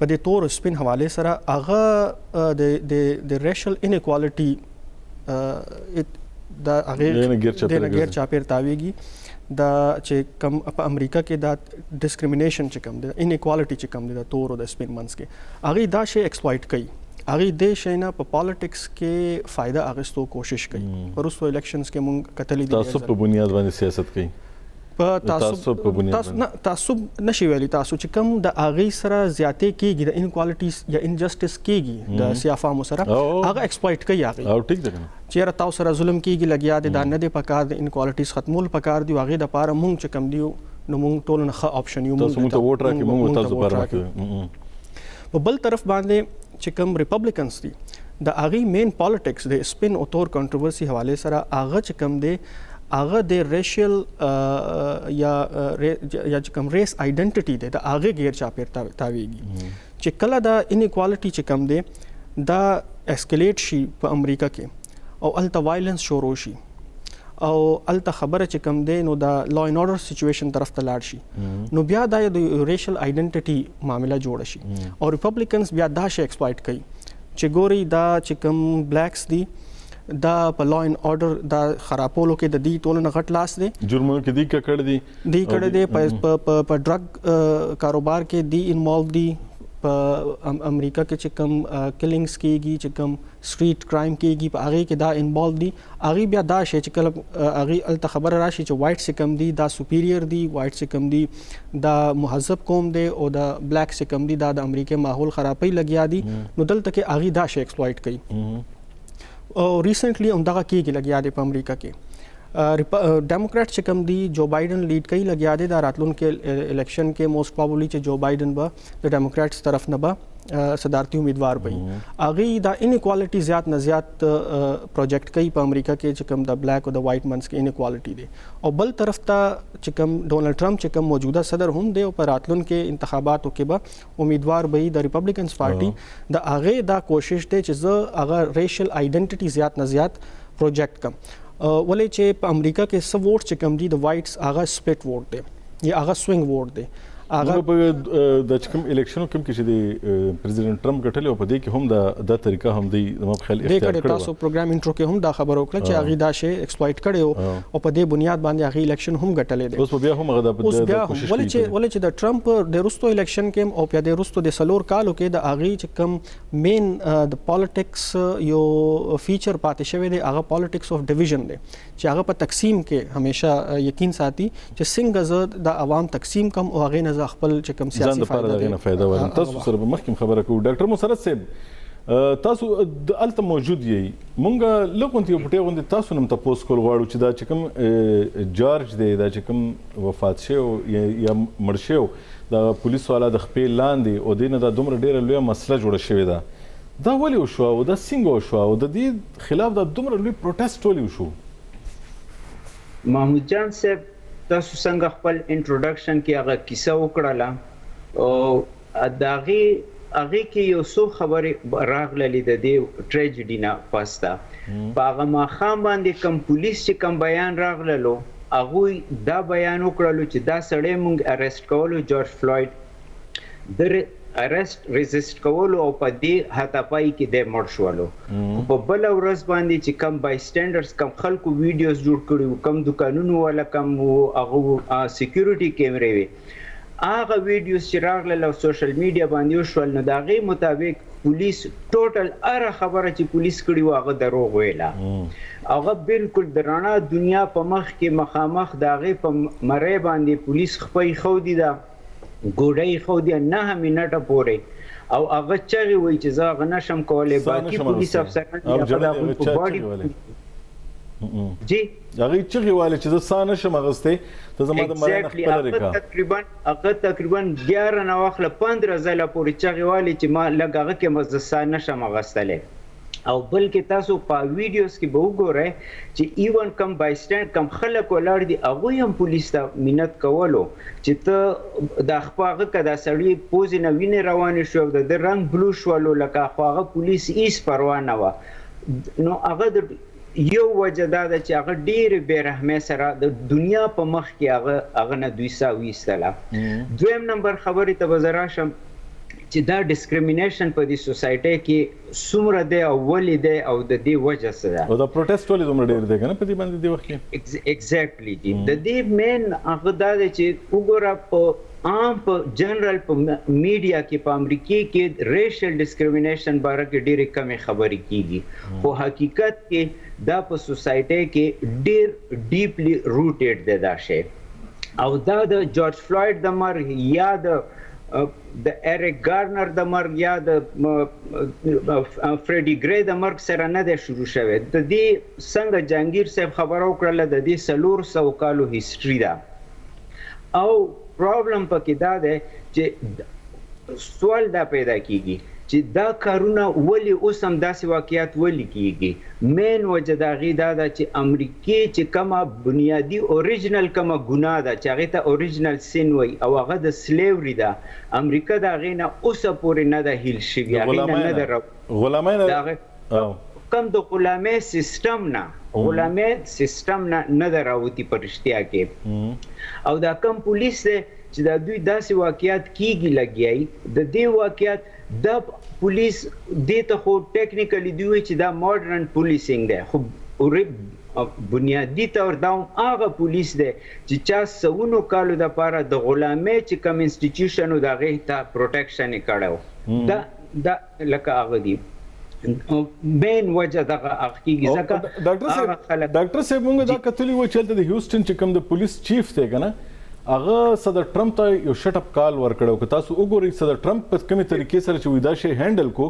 Speaker 2: په دې تور او سپین حوالې سره هغه د ریشل انیکوالټي د هغې د غیر چاپېر تاویږي دا چې کوم په امریکا کې دا ډسکریمینیشن چې کوم دی انیکوالټي چې کوم دی د تور او د سپین منځ کې هغې دا شی ایکسپلایټ کوي هغې دې شی نه په پالیټکس کې فایده اخیستو کوشش کوي. وروستو الیکشنز کې مونږ کتلي دي
Speaker 1: تعصب په بنیاد باندې سیاست کوي
Speaker 2: په تعصب نشي ویلی تاسو چې کوم د هغې سره زیاتې کېږي د انکوالټیز یا انجسټس کېږي د سیافامو سره هغه ایکسپلایټ کوي هغې چېرې تاسو سره ظلم کېږي لګیا دی دا نه دی پکار د انکوالټیز ختمول پکار دي هغې دپاره مونږ چې کوم دی نو مونږ ټولو نه ښه آپشن یو
Speaker 1: مونږ ته ووټ راکړي مونږ تاسو لپاره راکړي.
Speaker 2: په بل طرف باندې چې کوم ریپبلیکنز دي د هغې مین پالیټکس د سپین او تور کنټروورسي حوالې سره هغه چې کوم دی هغه د ریشل یا چې کوم ریس آیډنټیټي دی د هغې غیر چاپېر تاویږي چې کله دا انیکوالټي چې کوم دی دا اسکلیټ شي په امریکا کې او هلته وایلنس شروع شي او هلته خبره چې کوم دی نو دا لا اینډ اورډر سچویشن طرف ته لاړ شي نو بیا دا د ریشل آیډنټیټي معامله جوړه شي او ریپبلیکنز بیا دا شی ایکسپلایټ کوي چې ګوري دا چې کوم بلیکس دي دا په لا اینډ اورډر دا خرابولو کې د دې ټولو نه غټ لاس دی
Speaker 1: جرمونو کې دی کړی دی
Speaker 2: په ډرګ کاروبار کې دی انوالو دي په امریکا کې چې کوم کلینګز کېږي چې کوم سټریټ کرایم کېږي په هغې کې دا انوالو دي هغې بیا دا شی چې کله هغې هلته خبره راشي چې وایټ چې کوم دي دا سپیریر دي وایټ چې کوم دي دا مهذب قوم دی او دا بلیک چې کوم دي دا د امریکا ماحول خرابۍ لګیا دي نو دلته کې هغې دا شی ایکسپلایټ کوي او ریسنټلی همدغه کېږي لګیا دی په امریکا کې ډیموکریټ چې کوم دي جو بایډن لیډ کوي لګیا دی دا راتلونکي الیکشن کې موسٹ پروبلی چې جو بایډن به د ډیموکریټس طرف نه به صدارتي امیدوار وي هغې دا انیکوالټي زیات نه زیات پروجیکټ کوي په امریکا کې چې کوم د بلیک او د وایټ منځ کې انیکوالټي دی او بل طرف ته چې کوم ډونلډ ټرمپ چې کوم موجوده صدر هم دی او په راتلونکي انتخاباتو کې به امیدوار وي د ریپبلیکنز پارټي د هغې دا کوشش دی چې زه هغه ریشل آیډنټیټي زیات نه زیات پروجیکټ کم ولې چې په امریکا کې څه ووټ چې کوم دي د وایټس هغه سپلټ ووټ دی یا هغه سوینګ ووټ دی
Speaker 1: هغه په د کوم الیکشن کوم کې چې د پریزیډنټ ټرمپ ګټلی او په دې کې هم دا طریقه هم دی زما په خیال اختیار کړې
Speaker 2: تاسو پروګرام انټرو کې هم دا خبره وکړه چې هغې دا شی ایکسپلایټ کړی او په دې بنیاد باندې هغې الیکشن هم ګټلی دی
Speaker 1: اوس بیا هم هغه د کوشش کوي
Speaker 2: ولې چې د ټرمپ د وروستو الیکشن کې او بیا د وروستو د 4 کالو کې د هغې چې کوم مین د پالیټکس یو فیچر پاتې شوی دی هغه پالیټکس اف ډیویژن دی چې هغه په تقسیم کې همیشه یقین ساتي چې څنګه زه د عوام تقسیم کم او هغې نه زه خپل چې کوم
Speaker 1: ځان د پاره دغه نه فائدہ وایم. تاسو سره به مخکې خبره کوو ډاکټر مسرت صاحب تاسو الته موجود یې مونږ لکه یو پټه غوندي تاسو نم تاسو کول غواړو چې دا چې کوم جارج دی دا چې کوم وفات شو یا مړ شو د پولیسو والا د خپل لاندې او دینه د دومره ډیره لوی مسله جوړه شوې ده دا ولې وشو او دا څنګه وشو او د دې خلاف د دومره لوی پروتست ولې وشو؟
Speaker 4: محمود جان صاحب تاسو څنګه خپل انټروډکشن کې هغه کیسه وکړه او داغي هغه کې یو څو خبرې راغللې د دې ټریجډي نه پاستا په هغه ماښام باندې کوم پولیس چې کوم بیان راغللو هغه دا بیان وکړلو چې دا سړی مونږ اریسټ کولو جورج فلوید د اریسټ ریزیسټ کولو او په دې هاتپای کې د مړ شولو په بل ورځ باندې چې کوم بای سټانډرز کوم خلکو ویډیوز جوړ کړي کوم دکانونو ولا کوم هغه سکیورټي کیمرې وي هغه ویډیوز چې راغله او سوشل میډیا باندې وشول نو دا غي مطابق پولیس ټوټل اره خبره چې پولیس کړي واغه دروغ ویلا هغه بالکل درانه دنیا په مخ کې مخامخ دا غي په مړې باندې پولیس خپي خو دي دا ګوډي خو دي نه منټه پورې او هغه چغي وای چې زه غنه شم کولای باقي پولیس افسران په باډي جی
Speaker 1: هغه چغي واله چې زه سانه شم غسته ته زما د مرنه خپل ریکا
Speaker 4: تقریبا 11 نه واخله 15 ځله پورې چغي واله چې ما لګغه کې مزسانه شم غستله او بلکې تاسو په ویډیوز کې به وګورئ چې ایون کم بای سټاند کم خلک ولاړ دي هغه هم پولیس ته مینت کولو چې ته د خپاغه کدا سړی پوز نه ویني روان شو د رنگ بلو شولو لکه خواغه پولیس هیڅ پروا نه و نو هغه یو وجه دا ده چې هغه ډېر بېرحمۍ سره د دنیا په مخ کې هغه نه دوی سا ویستله دویم نمبر خبرې ته به زه راشم چې دا ډسکریمینیشن په دې سوسایټۍ کې څومره دی او ولې دی او د دې وجه څه ده
Speaker 1: او دا پروټیسټ ولې دومره ډېر دی که نه په دې باندې دې وخت کې
Speaker 4: ایگزیکټلی جی د دې مین هغه دا دی چې وګوره په عام په جنرال په میډیا کې په امریکا کې ریشل ډسکریمینیشن باره کې ډېرې کمې خبرې کیږي خو حقیقت کې دا په سوسایټۍ کې ډېر ډیپلی روټډ دی دا شی او دا د جورج فلوید د مرګ یا د ایریک گارنر د مرګ یا د فریډي ګری د مرګ سره نه دی شروع شوی د دې څنګه جهانگیر صاحب خبره وکړله د دې 400 کالو هیستوري ده او پرابلم پکې دا دی چې سوال دا پیدا کیږي چې دا کارونه ولې اوس هم داسې واقعیت ولې کیږي مین وجه د هغې دا ده چې امریکې چې کومه بنیادي اوریجنل کومه ګناه ده چې هغې ته اوریجنل سین وایي او هغه د سلیوري ده امریکا د هغې نه اوسه پورې نه ده هیل شوي هغې نه ده
Speaker 1: غلامۍ
Speaker 4: کم د غلامۍ سیستم نه ده راوتي په رښتیا کې او دا کم پولیس دی چې دا دوی داسې واقعیت کیږي لګیایي د دې واقعیت دا پولیس دې ته خو ټیکنیکلی دوی چې دا ماډرن پولیسینګ دی خو بنیادی طور دا هغه پولیس دی چې چا سونو کالو د پاره د غلامۍ چې کوم انسټیټیوشن او د هغې ته پروټیکشن یې کړی دا لکه هغه دی مین وجه دغه هغه کېږي ځکه
Speaker 1: ډاکټر صاحب موږ دا کتلي وو چې هلته د هیوسټن چې کوم د پولیس چیف دی که نه هغه صدر ټرمپ ته یو شټ اپ کال ورکړی که تاسو وګورئ صدر ټرمپ په کومې طریقې سره چې دا شی هینډل کو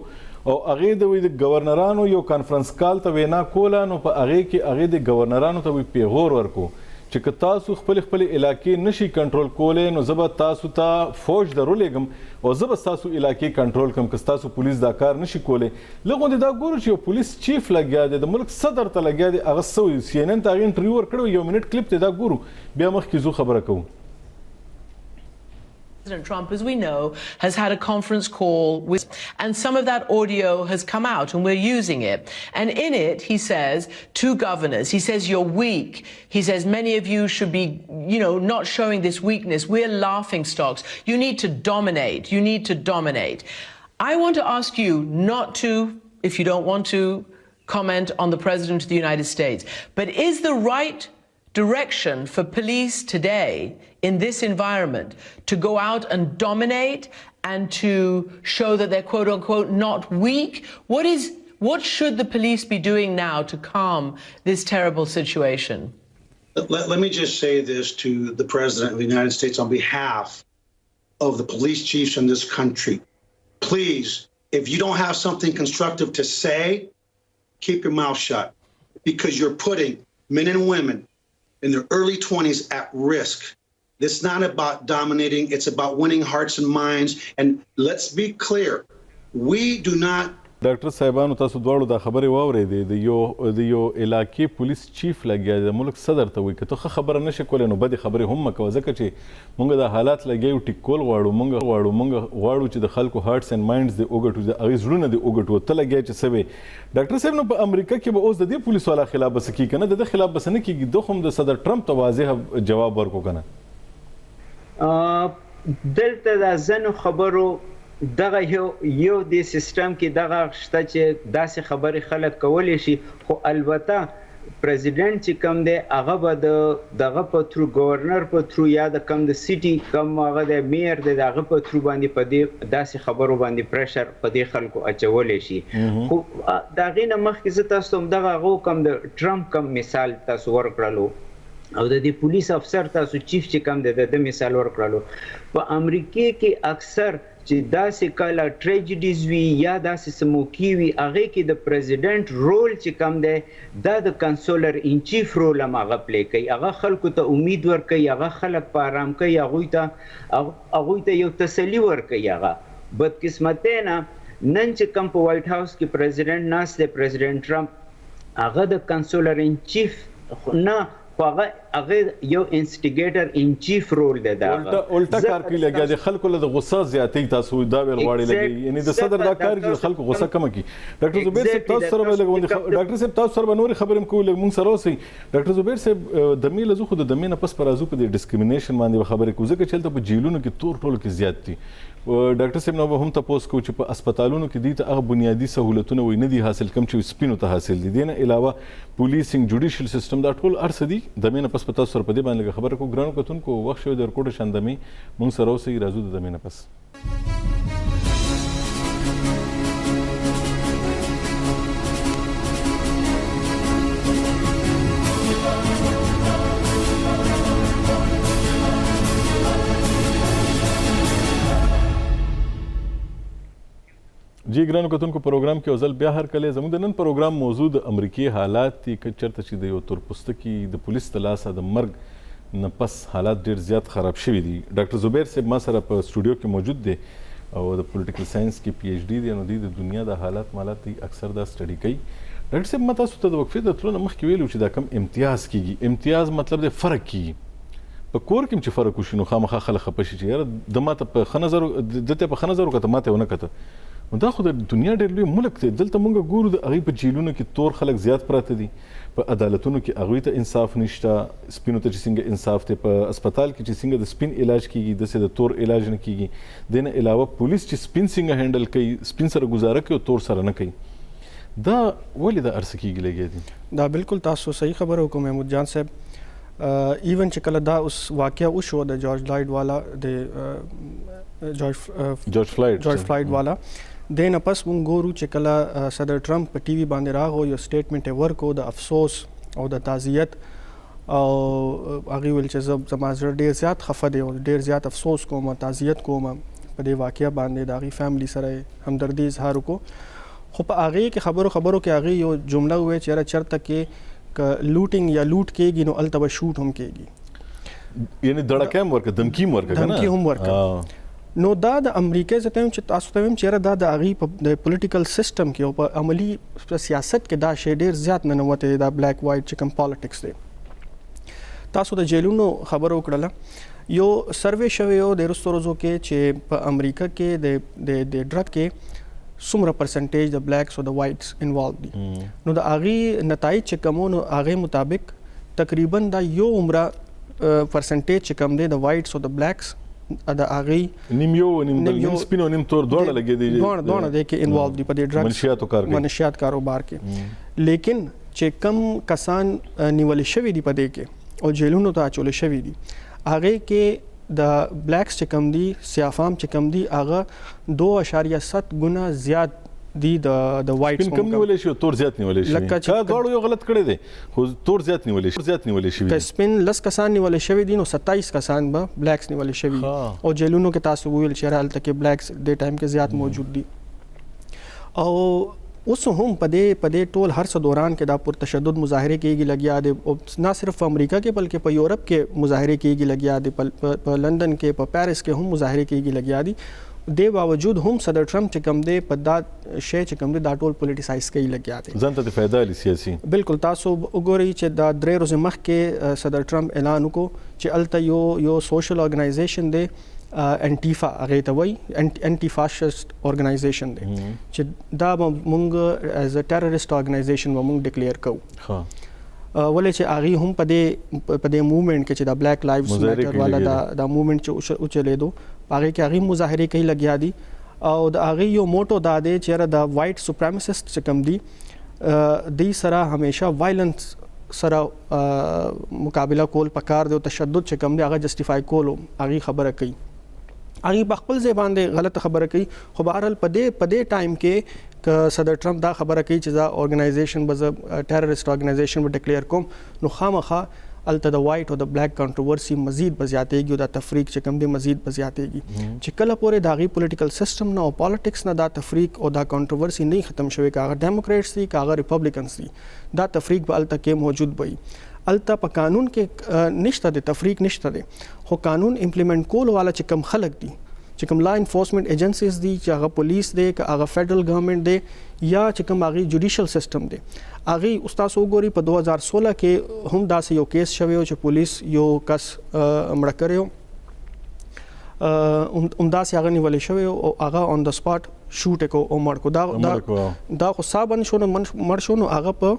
Speaker 1: او هغې د ګورنرانو یو کانفرنس کال ته وینا کوله نو په هغې کې هغې د ګورنرانو ته پیغور ورکو چې که تاسو خپل علاقې نشي کنټرول کولی نو زه به تاسو ته فوج درولېږم او زه به ستاسو علاقې کنټرول کړم که ستاسو پولیس دا کار نشي کولی لږ غوندې دا ګورو چې یو پولیس چیف لګیا دی د ملک صدر ته لګیا دی هغه څه وایي CNN ته هغې انټرویو ورکړی یو منټ کلیپ دی دا ګورو بیا مخکې ځو خبره کوو
Speaker 5: President Trump, as we know, has had a conference call with, and some of that audio has come out and we're using it. And in it, he says to governors, he says, you're weak. He says, many of you should be, not showing this weakness. We're laughing stocks. You need to dominate. You need to dominate. I want to ask you not to, if you don't want to, comment on the President of the United States. But is the right direction for police today in this environment to go out and dominate and to show that they're quote unquote not weak? What should the police be doing now to calm this terrible situation?
Speaker 6: Let me just say this to the President of the United States on behalf of the police chiefs in this country. Please if you don't have something constructive to say, keep your mouth shut, because you're putting men and women in their early 20s at risk. It's not about dominating, it's about winning hearts and minds. And let's be clear, we do not.
Speaker 1: ډاکټر صاحبانو تاسو دواړو دا خبرې واورېدې د یو علاقې پولیس چیف لګیا د ملک صدر ته وایي که ته ښه خبره نشې کولی نو بدې خبرې هم مه کوه ځکه چې موږ دا حالات لګیا یو ټیک کول موږ غواړو چې د خلکو هارټس اینډ ماینډز دې وګټو د هغوی زړونه دې وګټو ته لګیا چې څه وې ډاکټر صاحب نو په امریکا کې به اوس د دې پولیس والا خلاف به څه کېږي که نه د ده خلاف به څه نه کېږي ده هم د صدر ټرمپ ته واضح جواب ورکړو که نه
Speaker 4: دلته د ځینو خبرو دغه یو د سیستم کې دغه شته چې داسې خبرې خلک کولی شي خو البته پریزیډنټ چې کوم دی هغه به دغه په تھرو گورنر په تھرو یا د کم د سیټي کم هغه د میر دی هغه په تھرو باندې په دې داسې خبرو باندې پریشر په دې خلکو اچولی شي خو د هغې نه مخکې زه تاسو ته همدغه هغه کم د ټرمپ کم مثال تاسو ورکړلو او د دې پولیس افسر تاسو چیف چې کوم دی د مثال ورکړلو په امریکې کې اکثر چې داسې کله ټریجډیز وي یا داسې څه موقعې وي هغې کې د پریزیډنټ رول چې کوم دی دا د کنسولر ان چیف رول هم هغه پلی کوي هغه خلکو ته امید ورکوي هغه خلک په ارام کوي هغوی ته یو تسلي ورکوي هغه بدقسمتۍ نه نن چې کوم په وایټ هاوس کې پریزیډنټ ناست دی پریزیډنټ ټرمپ هغه د کنسولر ان چیف نه خو هغه یو انسټیګیټر ان چیف رول دی دا
Speaker 1: الټا کار کوي لګیا د خلکو له غصه زیاتې تاسو دا ویل غواړئ لګي یعنی د صدر دا کار چې خلکو غصه کمه کړي ډاکټر زبیر صاحب تاسو سره ډاکټر صاحب تاسو سره نور خبرې هم کوو موږ سره اوسئ ډاکټر زبیر صاحب د مې له خو د دمې نه پس پر ازو په ډیسکریمینیشن باندې خبرې کوو ځکه چې هلته په جیلونو کې تور ټولو کې زیات دي ډاکټر صاحب نو به هم تاسو کو چې په هسپتالونو کې دي ته هغه بنیادی سہولتونه وي نه دي حاصل کم چې سپینو ته حاصل دي نه علاوه پولیسینګ جوډیشل سیستم دا ټول ارڅ دي د مې نه پس پتا سره په دې باندې خبره کو ګرانو کتونکو وخت شو د ریکورډ شاندمي مونږ سره اوسئ راځو د مې نه پس جی ګرانو کتونکو پروګرام کې اوزل بیا هر کله زموږ د نن پروګرام موضوع د امریکای حالات دي که چېرته چې د یو تورپوستکي د پولیس د لاسه د مرګ نه پس حالات ډېر زیات خراب شوي دي ډاکټر زبیر صاحب ما سره په سټوډیو کې موجود دی او د پولیټیکل ساينس کې پی ایچ ډي دی نو د دنیا د حالات مالات دی اکثر دا سټډي کوي ډاکټر صاحب ما تاسو ته د وقفې د تلو نه مخکې ویلو چې دا کم امتیاز کیږي امتیاز مطلب د فرق کیږي په کور کې چې فرق وشي نو خامخا خلک خپه شي چې یاره د ماته په ښه نظر دته په ښه نظر وکړه ماته ونه کړه دا خو د دنیا ډېر لوی ملک دی دلته موږ ګورو د هغوی په جیلونو کې تور خلک زیات پراته دي په عدالتونو کې هغوی ته انصاف نشته سپینو ته چې څنګه انصاف دی په هسپتال کې چې څنګه د سپین علاج کیږي داسې د تور علاج نه کیږي دې نه علاوه پولیس چې سپین څنګه هینډل کوي سپین سره ګزاره کوي او تور سره نه کوي دا ولې دا ارڅ کیږي لګیا دي دا
Speaker 2: بالکل تاسو صحیح خبره وکړو محمود جان صاحب ایون چې کله دا اوس واقعه وشو د جورج فلایډ والا د جورج فلایډ والا دین پس مونږ ګورو چې کله صدر ټرمپ په ټي وي باندې راغو یو سټیټمنټ یې ورکو د افسوس او د تعزیت او هغې ویل چې زما زړه ډېر زیات خفه دی او ډېر زیات افسوس کوم تعزیت کوم په دې واقعه باندې د هغې فیملی سره همدردي اظهار وکړو خو په هغې کې خبرو کې هغې یو جمله وویل چې یاره چېرته کې که لوټینګ یا لوټ کېږي نو هلته به شوټ هم کېږي
Speaker 1: یعنی دړکه هم ورکړه دمکي هم ورکړه
Speaker 2: نو دا د امریکا زه ته چې تاسو ته وایم چې دا د هغې په د پولیټیکل سیسټم کې او په عملي سیاست کې دا شی ډېر زیات ننوتی دا بلیک وایټ چې کوم پالیټکس دی تاسو د جیلونو خبره وکړله یو سروے شوی و د وروستو ورځو کې چې په امریکا کې د ډرګ کې څومره پرسنټیج د بلیکس او د وایټس انوالو دي نو د هغې نتایج چې کوم نو هغې مطابق تقریبا دا یو عمره پرسنټیج چې کوم دی د وایټس او د بلیکس د هغې
Speaker 1: نیم سپین او نیم تور دواړه لګې دي
Speaker 2: دواړه دی کې انوالو دي په دې ډرګ منشیات کاروبار کې لیکن چې کم کسان نیول شوي دي په دې کې او جیلونو ته اچول شوي دي هغې کې د بلیکس چې کم دي سیافام چې کم دي هغه 2.7 ګنا زیات دي د وایټ
Speaker 1: سپین کم نیولې شي تور زیات نیولې شي لکه چې دواړو یو غلط کړی دی خو تور زیات نیولې شي
Speaker 2: که سپین 10 کسان نیولې شوي دي نو 27 کسان به بلیکس نیولې شوي او جیلونو کې تاسو ویل چې هلته کې بلیکس د ټایم کې زیات موجود دي او اوس هم په دې ټول هر څه دوران کې دا پرتشدد مظاهره کېږي لګیا دي، نه صرف په امریکا کې بلکې په یورپ کې مظاهره کېږي لګیا دي، په لندن کې په پیرس کې هم مظاهره کېږي لګیا دي. د باوجود هم صدر ټرمپ چې کوم دی په دا شی چې کوم دی دا ټول پولیټیسایز کوي لګیا دي،
Speaker 1: ځان ته فایده لري سیاسي. بالکل
Speaker 2: تاسو وګورئ چې دا 3 ورځې مخکې صدر ټرمپ اعلان وکړو چې الته یو سوشل ارګنایزیشن دی انټیفا هغه ته وایي، انټي فاشست ارګنایزیشن دی چې دا مونږ ایز ا ټیرریسټ ارګنایزیشن مونږ ډیکلیئر کوو. ولې چې هغه هم په دې موومېنټ کې چې دا بلیک لایوز میټر والا دا موومېنټ چې چلیدو هغه کې هغه مظاهره کوي لګیا دي، او د هغه یو موټو دا دی چې دا وایټ سپریمسیسټ چې کوم دي دی سره همیشه وایلنس سره مقابله کول پکار دی، او تشدد چې کوم دی هغه جسټیفای کول هغه خبره کوي، هغه په خپل ځای باندې غلطه خبره کوي. خو بهرحال په دې ټایم کې که صدر ټرمپ دا خبره کوي چې دا ارګنایزیشن به ټیرریسټ ارګنایزیشن به ډیکلیئر کوم، نو خامخا الته د وایټ او د بلیک کنټروورسي مزید بزیاتېږي او دا تفریق چې کوم دی مزید بزیاتېږي، چې کله پورې د هغې پولیټیکل سسټم نه او پالیټکس نه دا تفریق او دا کنټروورسي نه ختم شوی، که هغه ډیموکریټس دي که هغه ریپبلیکنس دي، دا تفریق به الته کې موجود وي. الته په قانون کې نشته دی تفریق نشته دی، خو قانون امپلیمنٹ کول والا چې کوم خلک دي، چې کوم لا انفورسمنٹ ایجنسیز دي، چې هغه پولیس دی که هغه فیډرل ګورنمنت دی یا چې کوم هغه جوډیشل سیستم دی، هغه استاد وګوري په 2016 کې هم داسې یو کیس شوی چې پولیس یو کس مړ کړی همداسې هغه نیولې شوی او هغه آن د سپاټ شوټ کو او مړ کو. دا خو صابن شو مړ شو، نو هغه په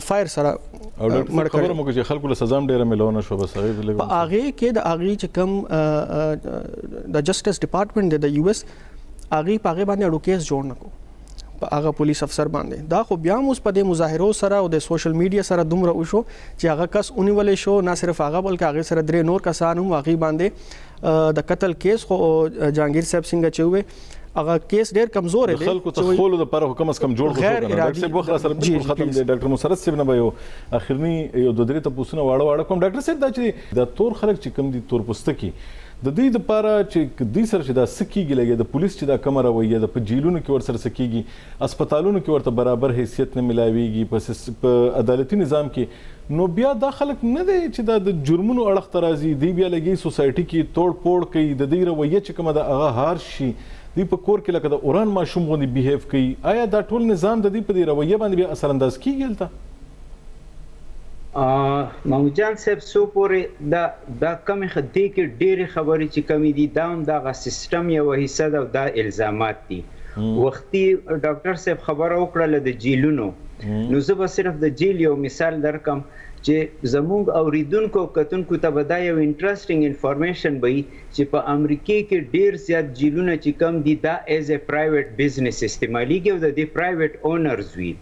Speaker 2: فایر سره
Speaker 1: مړ خبره مو چې خلکو له سزا ډیره ملونه شو، بس هغه
Speaker 2: کې د هغه چې کوم د جسټس ډپارټمنټ دی د یو اس هغه په هغه باندې اډو کیس جوړ نکو په هغه پولیس افسر باندې. دا خو بیا موږ په دې مظاهرو سره او د سوشل میډیا سره دومره وشو چې هغه کس اونیولې شو، نه صرف هغه بلکې هغه سره 3 نور کسان هم هغه باندې د قتل کیس خو جهانگیر صاحب څنګه چوي هغه کیس ډیر کمزور دی،
Speaker 1: خلکو ته خولو د پر حکومت کم جوړ غوښتل. ډاکټر صاحب وخت سره بالکل ختم دی. ډاکټر مسرت صاحب نه یو اخرنی یو 2-3 تاسو واړه کوم ډاکټر صاحب دا چې د تور خلک چې کم دي تور پوستکي د دې لپاره چې د سر چې دا سکیږي لګي د پولیس چې دا کمره وي د په جیلونو کې ور سره سکیږي، هسپتالونو کې ورته برابر حیثیت نه ملاويږي، په عدالتي نظام کې، نو بیا دا خلک نه دی چې دا د جرمونو اړخ ترازی دی بیا لګي سوسایټي کې توڑ پوڑ کوي، د دې رویه چې کومه د هغه هار شي دی په کور کې لکه د اوران ماشوم غوندي بیهیو کوي. آیا دا ټول نظام د دې په دې رویه باندې بیا اثر انداز کیږي؟ الته
Speaker 4: محمود جان صاحب سو پورې دا کمی خدای کې ډېرې خبرې چې کمی دي دا هم دغه سیستم یو حصہ ده او دا الزامات دي. وختي ډاکټر صاحب خبره وکړله د جیلونو، نو زه به صرف د جیل یو مثال درکم چې زموږ اوریدونکو کتونکو ته به دا یو انټرسټینګ انفارمیشن وي چې په امریکا کې ډیر زیات جیلونه چې کم دي دا ایز ا پرایویټ بزنس استعماليږي او د دې پرایویټ اونرز وي.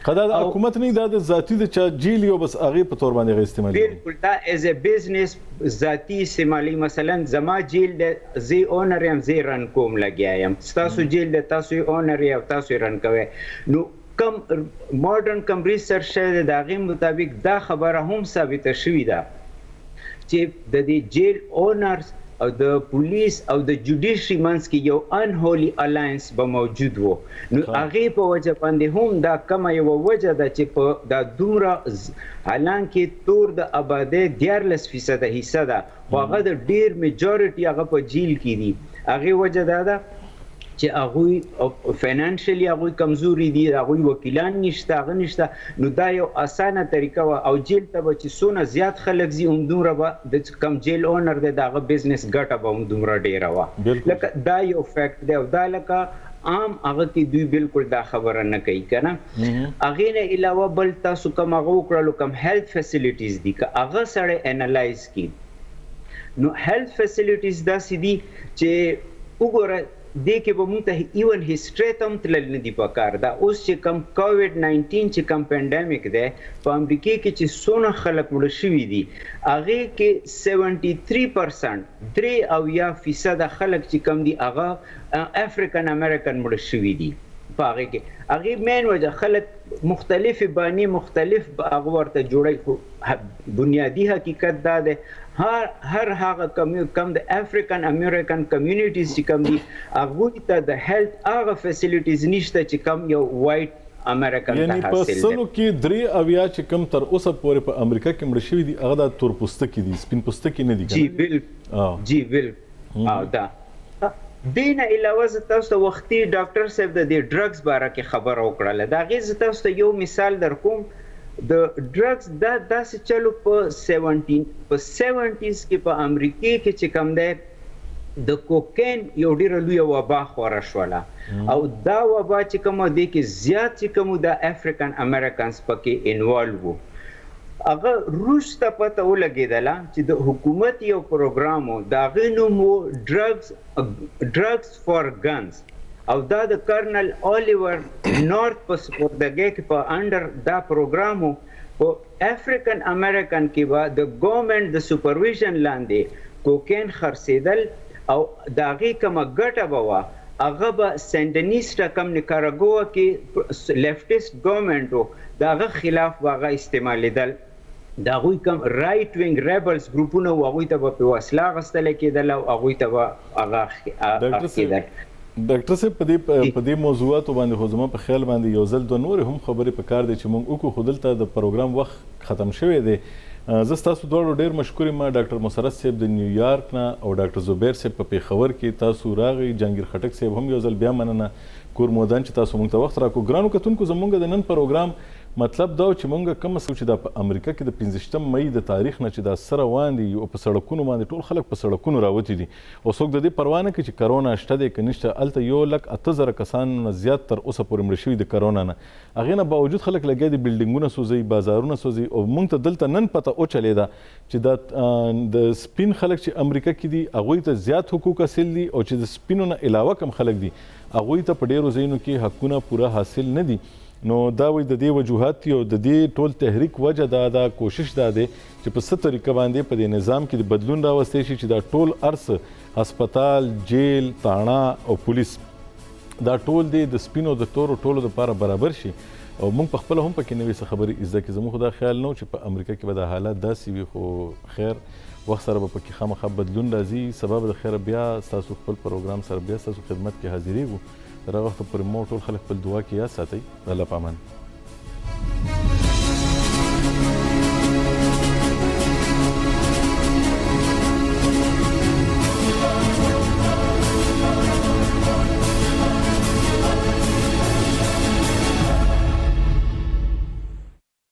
Speaker 1: خدای د حکومت نه دا د ذاتی د چا جیل یو بس هغه په تور باندې استعمالي.
Speaker 4: بالکل دا ایز ا بزنس ذاتی استعمالي، مثلا زما جیل د زی اونر یم زی رن کوم لګیایم، تاسو جیل د تاسو اونر یا تاسو رن کوي. نو کم ماډرن کم ریسرچ د هغې مطابق دا خبره هم ثابته شوې ده چې د دې جیل اونرز او د پولیس او د جوډیشري منځ کې یو انهولي الاینس به موجود وو. نو هغې په وجه باندې هم دا کمه یوه وجه ده چې په دا دومره حالانکې تور د آبادۍ 14% حصه ده خو هغه د ډېر میجورټي هغه په جیل کې دي. هغې وجه دا ده چې هغوی فینانشلی هغوی کمزوري دي، هغوی وکیلان نشته، هغه نشته. نو دا یو اسانه طریقه وه او جیل ته به چې څونه زیات خلک ځي همدومره به د کم جیل اونر دی د هغه بزنس ګټه به همدومره ډېره وه. لکه دا یو فیکټ دی او دا لکه عام هغه کې دوی بالکل دا خبره نه کوي که نه. هغې نه علاوه بل تاسو کوم هغه وکړلو کوم هیلث فیسیلیټیز دي که هغه سړی انالایز کړي نو هیلث فیسیلیټیز داسې دي چې وګوره دې کې به موږ ته ایون هسټري ته هم تلل نه دي پکار. دا اوس چې کوم کووډ 19 چې کوم پینډیمک دی په امریکا کې چې څونه خلک مړه شوي دي هغې کې 73% 83% خلک چې کوم دي هغه افریقن امریکن مړه شوي دي. په هغې کې هغې مین وجه خلک مختلفې بانې مختلف هغه ورته جوړوي، خو بنیادي حقیقت دا دی هر هغه کم د افریقن امریکن کمیونټیز چې کم دي هغوی ته د هیلث هغه فیسیلیټیز نشته چې کم یو وایټ امریکن ته
Speaker 1: یعنی په
Speaker 4: حاصل
Speaker 1: سلو کې 3 اویا چې کم تر اوسه پورې په امریکا کې مړ شوي دي هغه د تور پوستکي دي سپین پوستکي نه دي
Speaker 4: جی بالکل جی بالکل او دا دین علاوه زه تاسو ته وختي ډاکټر صاحب د ډرګز باره کې خبر وکړله دا غي زه تاسو ته یو مثال در کوم د ډرګز دا داسې چلو په 70s کې په امریکا کې چې کوم دی د کوکین یو ډیره لوی وبا خوره شوله او دا وبا چې کوم دی کې زیات چې کوم د افریقن امریکانز پکې انوالو وو هغه روسته پته ولګېدله چې د حکومت یو پروګرام و د هغې نوم و ډرګز فار ګنز او دا د کرنل الیور نورث په سپوردګۍ کې په انډر دا پروګرام و په افریقن امریکن کې به د ګورنمنټ د سپرویژن لاندې کوکین خرڅېدل او د هغې کومه ګټه به وه هغه به سینډنیسټا کم نیکاراګوا کې لیفټیسټ ګورنمنټ و د هغه خلاف به هغه استعمالېدل د هغوی کم رایټ وینګ ریبلز ګروپونه و هغوی ته به پې وسله اخیستلی کېدل او هغوی ته به هغه کېدل
Speaker 1: ډاکټر صاحب په دې موضوعاتو باندې خو زما په خیال باندې یو ځل دوه نورې هم خبرې پکار دی چې موږ وکړو خو دلته د پروګرام وخت ختم شوی دی زه ستاسو دواړو ډېر مشکور یم ډاکټر مسرت صاحب د نیویارک نه او ډاکټر زبیر صاحب په پېښور کې تاسو راغی جهانګیر خټک صاحب هم یو ځل بیا مننه کور مودان چې تاسو موږ ته وخت راکړو ګرانو کتونکو زموږ د نن پروګرام مطلب دا چې موږ کوم څه چې د امریکا کې د 15 مئی د تاریخ نه چې دا سره روان دي او په سړکونو باندې ټول خلک په سړکونو راوتي دي او څوک د دې پروا نه کوي چې کرونا شته دی که نشته هلته 1,08,000 کسان نه زیات تر اوسه پورې مړه شوي د کرونا نه هغې نه باوجود خلک لګیا دي بلډینګونه سوځوي بازارونه سوځوي او موږ ته دلته نن پته وچلېده چې دا د سپین خلک چې امریکا کې دي هغوی ته زیات حقوق حاصل دي او چې د سپینو نه علاوه کم خلک دي هغوی ته په ډېرو ځایونو کې حقونه پوره حاصل نه دي نو دا وایي د دې وجوهات دي او د دې ټول تحریک وجه دا کوشش دا دی چې په څه طریقه باندې په دې نظام کې د بدلون راوستی شي چې دا ټول ارڅ هسپتال جیل تاڼه او پولیس دا ټول دی د سپینو د تورو ټولو دپاره برابر شي او موږ په خپله هم پکې نوې څه خبرې زده کړي زموږ خو دا خیال نه و چې په امریکا کې به دا حالات داسې وي خو خیر وخت سره به پکې خامخا بدلون راځي سبا به د خیره بیا ستاسو خپل پروګرام سره بیا ستاسو خدمت کې حاضرېږو تر هغه وخته پورې مو ټول خلک خپل دعا کې یاد ساتئ الله په امان